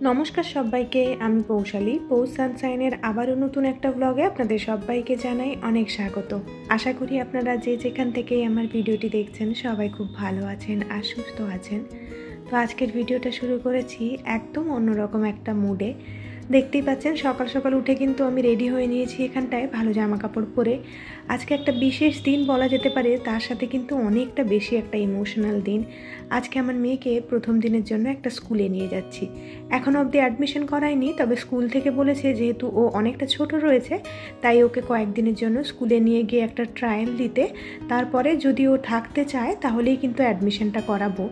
নমস্কার সবাইকে, আমি পৌশালী। পৌষ সানশাইনের আবারও নতুন একটা ব্লগে আপনাদের সবাইকে জানাই অনেক স্বাগত। আশা করি আপনারা যে যেখান থেকেই আমার ভিডিওটি দেখছেন সবাই খুব ভালো আছেন আর সুস্থ আছেন। তো আজকের ভিডিওটা শুরু করেছি একদম অন্যরকম একটা মুডে। দেখতেই পাচ্ছেন সকাল সকাল উঠে কিন্তু আমি রেডি হয়ে নিয়েছি এখানটায় ভালো জামা কাপড় পরে। আজকে একটা বিশেষ দিন বলা যেতে পারে, তার সাথে কিন্তু অনেকটা বেশি একটা ইমোশনাল দিন। আজকে আমার মেয়েকে প্রথম দিনের জন্য একটা স্কুলে নিয়ে যাচ্ছি। এখনও অবধি অ্যাডমিশন করায়নি, তবে স্কুল থেকে বলেছে যেহেতু ও অনেকটা ছোট রয়েছে তাই ওকে কয়েকদিনের জন্য স্কুলে নিয়ে গিয়ে একটা ট্রায়াল দিতে, তারপরে যদি ও থাকতে চায় তাহলেই কিন্তু অ্যাডমিশনটা করাবো।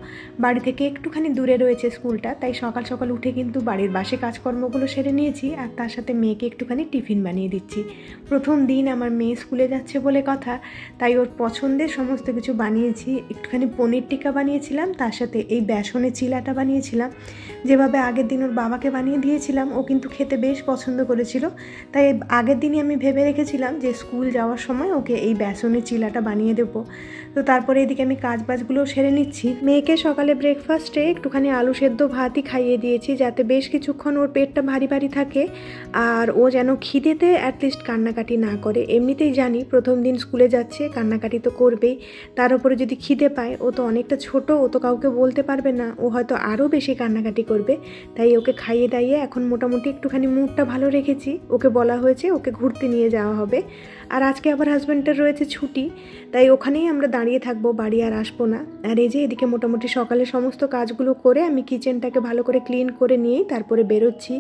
বাড়ি থেকে একটুখানি দূরে রয়েছে স্কুলটা, তাই সকাল সকাল উঠে কিন্তু বাড়ির বাসে কাজকর্মগুলো সেরে নিয়েছি আর তার সাথে মেয়েকে একটুখানি টিফিন বানিয়ে দিচ্ছি। প্রথম দিন আমার মেয়ে স্কুলে যাচ্ছে বলে কথা, তাই ওর পছন্দের সমস্ত কিছু বানিয়েছি। একটুখানি পনির টিক্কা বানিয়েছিলাম, তার সাথে এই বেসনের চিলাটা বানিয়েছিলাম। যেভাবে আগের দিন ওর বাবাকে বানিয়ে দিয়েছিলাম ও কিন্তু খেতে বেশ পছন্দ করেছিল, তাই আগের দিনই আমি ভেবে রেখেছিলাম যে স্কুল যাওয়ার সময় ওকে এই বেসনের চিলাটা বানিয়ে দেবো। তো তারপরে এদিকে আমি কাজবাজগুলো সেরে নিচ্ছি। মেয়েকে সকালে ব্রেকফাস্টে একটুখানি আলু সেদ্ধ ভাতই খাইয়ে দিয়েছি, যাতে বেশ কিছুক্ষণ ওর পেটটা ভারী ভারী থাকে আর ও যেন খিদেতে অ্যাটলিস্ট কান্নাকাটি না করে। এমনিতেই জানি প্রথম দিন স্কুলে যাচ্ছে, কান্নাকাটি তো করবেই, তার উপরে যদি খিদে পায়, ও তো অনেকটা ছোট, ও তো কাউকে বলতে পারবে না, ও হয়তো আরও বেশি কান্নাকাটি করবে। তাই ওকে খাইয়ে দাইয়ে এখন মোটামুটি একটুখানি মুডটা ভালো রেখেছি। ওকে বলা হয়েছে ওকে ঘুরতে নিয়ে যাওয়া হবে, আর আজকে আবার হাজব্যান্ডের রয়েছে ছুটি, তাই ওখানেই আমরা দাঁড়িয়ে থাকবো, বাড়ি আর আসবো না। আর এই যে এদিকে মোটামুটি সকালে সমস্ত কাজগুলো করে আমি কিচেনটাকে ভালো করে ক্লিন করে নিয়েই তারপরে বেরোচ্ছি।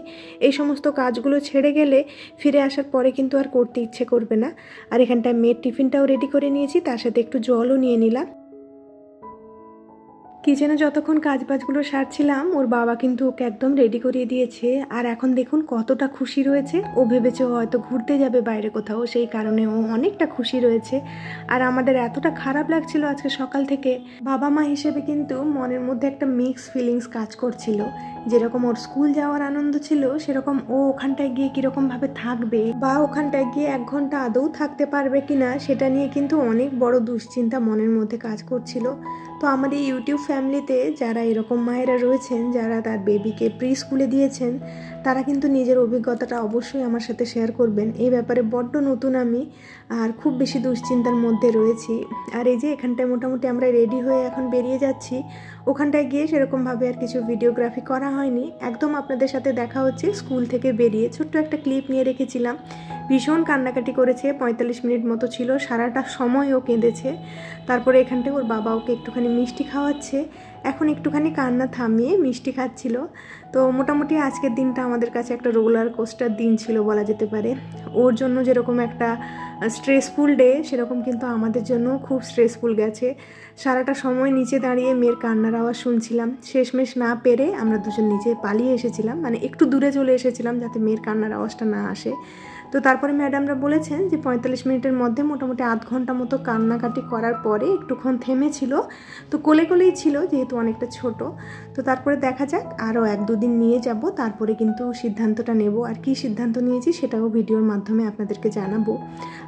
এই সমস্ত কাজগুলো ছেড়ে গেলে ফিরে আসার পরে কিন্তু আর করতে ইচ্ছে করবে না। আর এখানটায় মেয়ের টিফিনটাও রেডি করে নিয়েছি, তার সাথে একটু জলও নিয়ে নিলাম। কিচেনে যতক্ষণ কাজবাজগুলো সারছিলাম ওর বাবা কিন্তু ওকে একদম রেডি করিয়ে দিয়েছে, আর এখন দেখুন কতটা খুশি রয়েছে। ও ভেবেছে ও হয়তো ঘুরতে যাবে বাইরে কোথাও, সেই কারণে ও অনেকটা খুশি রয়েছে। আর আমাদের এতটা খারাপ লাগছিল আজকে সকাল থেকে, বাবা মা হিসেবে কিন্তু মনের মধ্যে একটা মিক্স ফিলিংস কাজ করছিল। যেরকম ওর স্কুল যাওয়ার আনন্দ ছিল, সেরকম ও ওখানটায় গিয়ে কীরকমভাবে থাকবে বা ওখানটায় গিয়ে 1 ঘন্টা আদৌ থাকতে পারবে কিনা সেটা নিয়ে কিন্তু অনেক বড় দুশ্চিন্তা মনের মধ্যে কাজ করছিল। তো আমাদের ইউটিউব ফ্যামিলিতে যারা এরকম মায়েরা রয়েছেন, যারা তার বেবিকে প্রি স্কুলে দিয়েছেন, তারা কিন্তু নিজের অভিজ্ঞতাটা অবশ্যই আমার সাথে শেয়ার করবেন। এই ব্যাপারে বড্ড নতুন আমি, আর খুব বেশি দুশ্চিন্তার মধ্যে রয়েছি। আর এই যে এখানটায় মোটামুটি আমরা রেডি হয়ে এখন বেরিয়ে যাচ্ছি। ওখানটায় গিয়ে সেরকমভাবে আর কিছু ভিডিওগ্রাফি করা হয়নি, একদম আপনাদের সাথে দেখা হচ্ছে স্কুল থেকে বেরিয়ে। ছোট্ট একটা ক্লিপ নিয়ে রেখেছিলাম। ভীষণ কান্নাকাটি করেছে, 45 মিনিট মতো ছিল, সারাটা সময় ও কেঁদেছে। তারপরে এখানটায় ওর বাবা ওকে একটুখানি মিষ্টি খাওয়াচ্ছে, এখন একটুখানি কান্না থামিয়ে মিষ্টি খাচ্ছিল। তো মোটামুটি আজকের দিনটা আমাদের কাছে একটা রোলার কোস্টার দিন ছিল বলা যেতে পারে। ওর জন্য যেরকম একটা স্ট্রেসফুল ডে, সেরকম কিন্তু আমাদের জন্য খুব স্ট্রেসফুল গেছে। সারাটা সময় নিচে দাঁড়িয়ে মেয়ের কান্নার আওয়াজ শুনছিলাম। শেষমেশ না পেরে আমরা দুজন নিচে পালিয়ে এসেছিলাম, মানে একটু দূরে চলে এসেছিলাম যাতে মেয়ের কান্নার আওয়াজটা না আসে। তো তারপরে ম্যাডামরা বলেছেন যে 45 মিনিটের মধ্যে মোটামুটি আধ ঘন্টা মতো কান্নাকাটি করার পরে একটুক্ষণ থেমেছিল। তো কোলে কোলেই ছিল যেহেতু অনেকটা ছোট। তো তারপরে দেখা যাক, আরও 1-2 দিন নিয়ে যাব, তারপরে কিন্তু সিদ্ধান্তটা নেব। আর কি সিদ্ধান্ত নিয়েছি সেটাও ভিডিওর মাধ্যমে আপনাদেরকে জানাবো।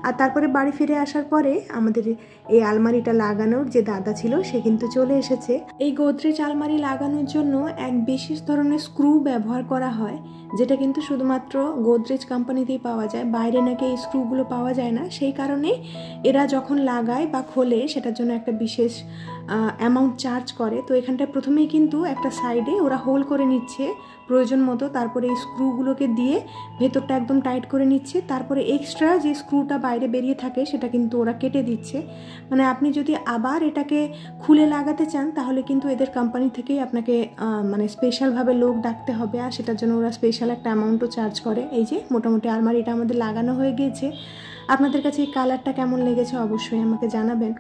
আর তারপরে বাড়ি ফিরে আসার পরে আমাদের এই আলমারিটা লাগানোর যে দাদা ছিল সে কিন্তু চলে এসেছে। এই গোদরেজ আলমারি লাগানোর জন্য এক বিশেষ ধরনের স্ক্রু ব্যবহার করা হয়, যেটা কিন্তু শুধুমাত্র গোদরেজ কোম্পানিতেই পাওয়া যায়, বাইরে নাকি এই স্ক্রুগুলো পাওয়া যায় না। সেই কারণে এরা যখন লাগায় বা খোলে সেটার জন্য একটা বিশেষ অ্যামাউন্ট চার্জ করে। তো এখানটায় প্রথমেই কিন্তু একটা সাইডে ওরা হোল করে নিচ্ছে প্রয়োজন মতো, তারপরে এই স্ক্রুগুলোকে দিয়ে ভেতরটা একদম টাইট করে নিচ্ছে। তারপরে এক্সট্রা যে স্ক্রুটা বাইরে বেরিয়ে থাকে সেটা কিন্তু ওরা কেটে দিচ্ছে। মানে আপনি যদি আবার এটাকে খুলে লাগাতে চান তাহলে কিন্তু এদের কোম্পানি থেকেই আপনাকে মানে স্পেশালভাবে লোক ডাকতে হবে, আর সেটার জন্য ওরা স্পেশাল একটা অ্যামাউন্টও চার্জ করে। এই যে মোটামুটি আলমারিটা আমাদের লাগানো হয়ে গিয়েছে। আপনাদের কাছে এই কালারটা কেমন লেগেছে অবশ্যই আমাকে জানাবেন।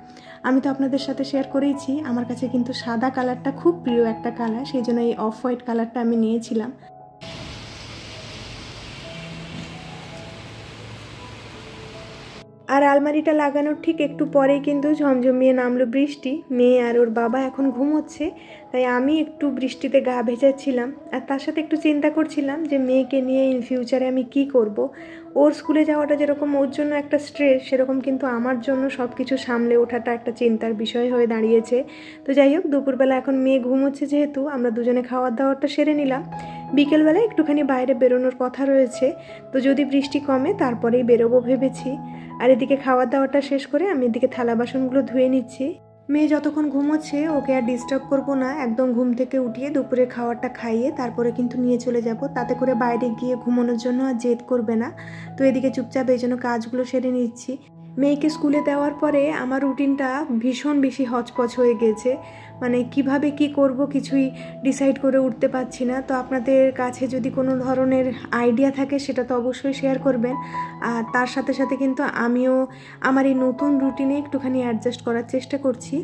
আমি তো আপনাদের সাথে শেয়ার করেইছি, আমার কাছে কিন্তু সাদা কালারটা খুব প্রিয় একটা কালার, সেই জন্য এই অফ হোয়াইট কালারটা আমি নিয়েছিলাম। আর আলমারিটা লাগানোর ঠিক একটু পরেই কিন্তু ঝমঝমিয়ে নামলো বৃষ্টি। মেয়ে আর ওর বাবা এখন ঘুমোচ্ছে, তাই আমি একটু বৃষ্টিতে গা ভেজাচ্ছিলাম আর তার সাথে একটু চিন্তা করছিলাম যে মেয়েকে নিয়ে ইন ফিউচারে আমি কি করব। ওর স্কুলে যাওয়াটা যেরকম ওর জন্য একটা স্ট্রেস, সেরকম কিন্তু আমার জন্য সব কিছু সামলে ওঠাটা একটা চিন্তার বিষয় হয়ে দাঁড়িয়েছে। তো যাই হোক, দুপুরবেলা এখন মেয়ে ঘুমোচ্ছে যেহেতু আমরা দুজনে খাওয়ার দাওয়ারটা সেরে নিলাম। বিকেলবেলা একটুখানি বাইরে বেরোনোর কথা রয়েছে, তো যদি বৃষ্টি কমে তারপরেই বেরোবো ভেবেছি। আর এদিকে খাওয়ার দাওয়ারটা শেষ করে আমি এদিকে থালা বাসনগুলো ধুয়ে নিচ্ছি। মেয়ে যতক্ষণ ঘুমোচ্ছে ওকে আর ডিস্টার্ব করবো না, একদম ঘুম থেকে উঠিয়ে দুপুরে খাওয়ারটা খাইয়ে তারপরে কিন্তু নিয়ে চলে যাব, তাতে করে বাইরে গিয়ে ঘুমানোর জন্য আর জেদ করবে না। তো এদিকে চুপচাপ এই জন্য কাজগুলো সেরে নিচ্ছি। মেয়েকে স্কুলে দেওয়ার পরে আমার রুটিনটা ভীষণ বেশি হচপচ হয়ে গেছে, মানে কিভাবে কি করব কিছুই ডিসাইড করে উঠতে পারছি না। তো আপনাদের কাছে যদি কোনো ধরনের আইডিয়া থাকে সেটা তো অবশ্যই শেয়ার করবেন। আর তার সাথে সাথে কিন্তু আমিও আমার এই নতুন রুটিনে একটুখানি অ্যাডজাস্ট করার চেষ্টা করছি।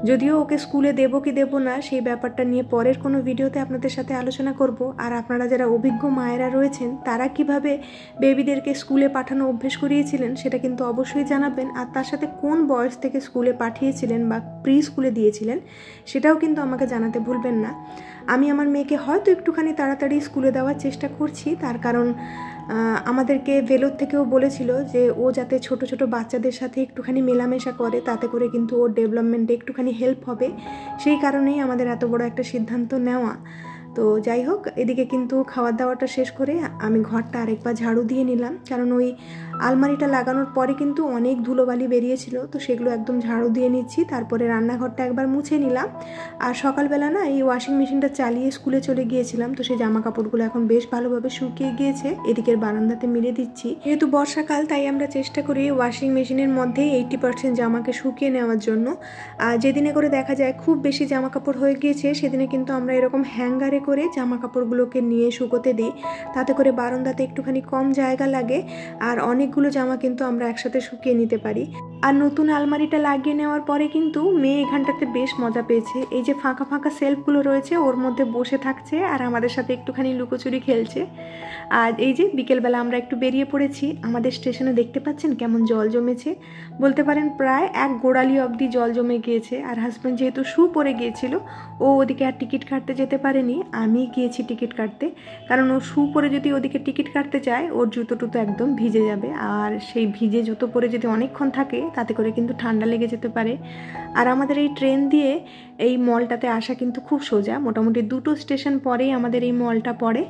যদিও ওকে স্কুলে দেবো কি দেবো না সেই ব্যাপারটা নিয়ে পরের কোনো ভিডিওতে আপনাদের সাথে আলোচনা করব। আর আপনারা যারা অভিজ্ঞ মায়েরা রয়েছেন তারা কিভাবে বেবিদেরকে স্কুলে পাঠানো অভ্যেস করিয়েছিলেন সেটা কিন্তু অবশ্যই জানাবেন। আর তার সাথে কোন বয়স থেকে স্কুলে পাঠিয়েছিলেন বা প্রি স্কুলে দিয়েছিলেন সেটাও কিন্তু আমাকে জানাতে ভুলবেন না। আমি আমার মেয়েকে হয়তো একটুখানি তাড়াতাড়ি স্কুলে দেওয়ার চেষ্টা করছি, তার কারণ আমাদেরকে ভেলোর থেকেও বলেছিল যে ও যাতে ছোট ছোট বাচ্চাদের সাথে একটুখানি মেলামেশা করে, তাতে করে কিন্তু ওর ডেভেলপমেন্টে একটুখানি হেল্প হবে। সেই কারণেই আমাদের এত বড় একটা সিদ্ধান্ত নেওয়া। তো যাই হোক, এদিকে কিন্তু খাওয়ার দাওয়াটা শেষ করে আমি ঘরটা আরেকবার ঝাড়ু দিয়ে নিলাম, কারণ ওই আলমারিটা লাগানোর পরে কিন্তু অনেক ধুলোবালি বেরিয়েছিল, তো সেগুলো একদম ঝাড়ু দিয়ে নিচ্ছি। তারপরে রান্নাঘরটা একবার মুছে নিলাম। আর সকালবেলা না এই ওয়াশিং মেশিনটা চালিয়ে স্কুলে চলে গিয়েছিলাম, তো সেই জামা কাপড়গুলো এখন বেশ ভালোভাবে শুকিয়ে গিয়েছে, এদিকের বারান্দাতে মিলে দিচ্ছি। যেহেতু বর্ষাকাল তাই আমরা চেষ্টা করি ওয়াশিং মেশিনের মধ্যেই 80% জামাকে শুকিয়ে নেওয়ার জন্য। আর যেদিনে করে দেখা যায় খুব বেশি জামা কাপড় হয়ে গিয়েছে সেদিনে কিন্তু আমরা এরকম হ্যাঙ্গারে করে জামা কাপড়গুলোকে নিয়ে শুকোতে দিই, তাতে করে বারান্দাতে একটুখানি কম জায়গা লাগে আর অনেকগুলো জামা কিন্তু আমরা একসাথে শুকিয়ে নিতে পারি। আর নতুন আলমারিটা লাগিয়ে নেওয়ার পরে কিন্তু মেয়ে এখানটাতে বেশ মজা পেয়েছে। এই যে ফাঁকা ফাঁকা সেলফগুলো রয়েছে ওর মধ্যে বসে থাকছে আর আমাদের সাথে একটুখানি লুকোচুরি খেলছে। আর এই যে বিকেলবেলা আমরা একটু বেরিয়ে পড়েছি। আমাদের স্টেশনে দেখতে পাচ্ছেন কেমন জল জমেছে, বলতে পারেন প্রায় এক গোড়ালি অবধি জল জমে গিয়েছে। আর হাজব্যান্ড যেহেতু শু পরে গিয়েছিল ও ওদিকে আর টিকিট কাটতে যেতে পারেনি, আমি গিয়েছি টিকিট কাটতে, কারণ ও শু পরে যদি ওদিকে টিকিট কাটতে চায় ওর জুতো টুতো একদম ভিজে যাবে, আর সেই ভিজে জুতো পরে যদি অনেকক্ষণ থাকে তাতে করে কিন্তু ঠান্ডা লেগে যেতে পারে। আর আমাদের এই ট্রেন দিয়ে এই মলটাতে আসা কিন্তু খুব সোজা, মোটামুটি 2টো স্টেশন পরেই আমাদের এই মলটা পড়ে।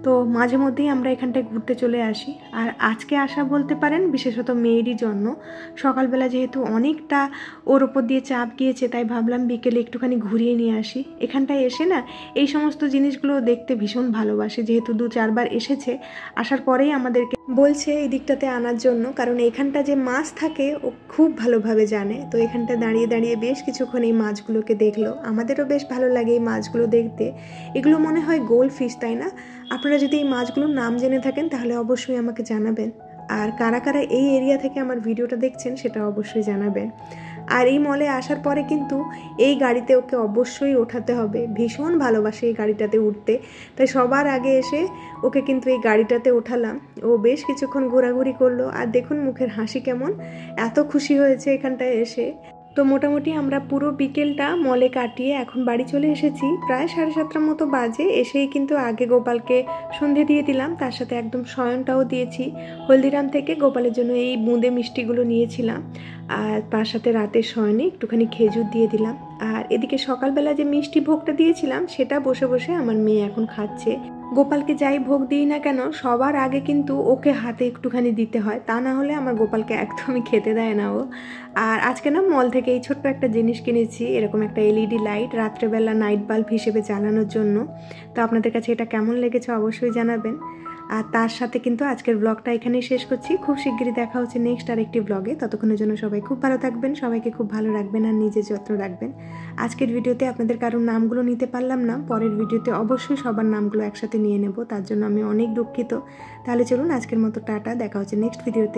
তো মাঝে মধ্যেই আমরা এখানটায় ঘুরতে চলে আসি। আর আজকে আসা বলতে পারেন বিশেষত মেয়েরই জন্য, সকালবেলা যেহেতু অনেকটা ওর ওপর দিয়ে চাপ গিয়েছে তাই ভাবলাম বিকেলে একটুখানি ঘুরিয়ে নিয়ে আসি। এখানটায় এসে না এই সমস্ত জিনিসগুলো দেখতে ভীষণ ভালোবাসে, যেহেতু 2-4 বার এসেছে, আসার পরেই আমাদেরকে বলছে এই দিকটাতে আনার জন্য, কারণ এখানটা যে মাছ থাকে ও খুব ভালোভাবে জানে। তো এখানটা দাঁড়িয়ে দাঁড়িয়ে বেশ কিছুক্ষণ এই মাছগুলোকে দেখলো, আমাদেরও বেশ ভালো লাগে এই মাছগুলো দেখতে। এগুলো মনে হয় গোল্ড ফিশ, তাই না? আপনারা যদি এই মাছগুলোর নাম জেনে থাকেন তাহলে অবশ্যই আমাকে জানাবেন। আর কারা কারা এই এরিয়া থেকে আমার ভিডিওটা দেখছেন সেটা অবশ্যই জানাবেন। আর এই মলে আসার পরে কিন্তু এই গাড়িতে ওকে অবশ্যই ওঠাতে হবে, ভীষণ ভালোবাসে এই গাড়িটাতে উঠতে, তাই সবার আগে এসে ওকে কিন্তু এই গাড়িটাতে ওঠালাম। ও বেশ কিছুক্ষণ ঘোরাঘুরি করলো আর দেখুন মুখের হাসি কেমন, এত খুশি হয়েছে এখানটায় এসে। তো মোটামুটি আমরা পুরো বিকেলটা মলে কাটিয়ে এখন বাড়ি চলে এসেছি, প্রায় 7:30 মতো বাজে। এসেই কিন্তু আগে গোপালকে সন্ধে দিয়ে দিলাম, তার সাথে একদম শয়নটাও দিয়েছি। হলদিরাম থেকে গোপালের জন্য এই বুঁদে মিষ্টিগুলো নিয়েছিলাম, আর তার সাথে রাতের শয়নে একটুখানি খেজুর দিয়ে দিলাম। আর এদিকে সকালবেলা যে মিষ্টি ভোগটা দিয়েছিলাম সেটা বসে বসে আমার মেয়ে এখন খাচ্ছে। গোপালকে যাই ভোগ দিই না কেন সবার আগে কিন্তু ওকে হাতে একটুখানি দিতে হয়, তা না হলে আমার গোপালকে একদমই খেতে দেয় না ও। আর আজকে না মল থেকে এই ছোট্ট একটা জিনিস কিনেছি, এরকম একটা এলইডি লাইট, রাত্রেবেলা নাইট বাল্ব হিসেবে চালানোর জন্য। তো আপনাদের কাছে এটা কেমন লেগেছে অবশ্যই জানাবেন। আর তার সাথে কিন্তু আজকের ব্লগটা এখানেই শেষ করছি। খুব শিগগিরই দেখা হচ্ছে নেক্সট আরেকটি ব্লগে। ততক্ষণের জন্য সবাই খুব ভালো থাকবেন, সবাইকে খুব ভালো রাখবেন আর নিজের যত্ন রাখবেন। আজকের ভিডিওতে আপনাদের কারোর নামগুলো নিতে পারলাম না, পরের ভিডিওতে অবশ্যই সবার নামগুলো একসাথে নিয়ে নেব, তার জন্য আমি অনেক দুঃখিত। তাহলে চলুন আজকের মতো টাটা, দেখা হচ্ছে নেক্সট ভিডিওতে।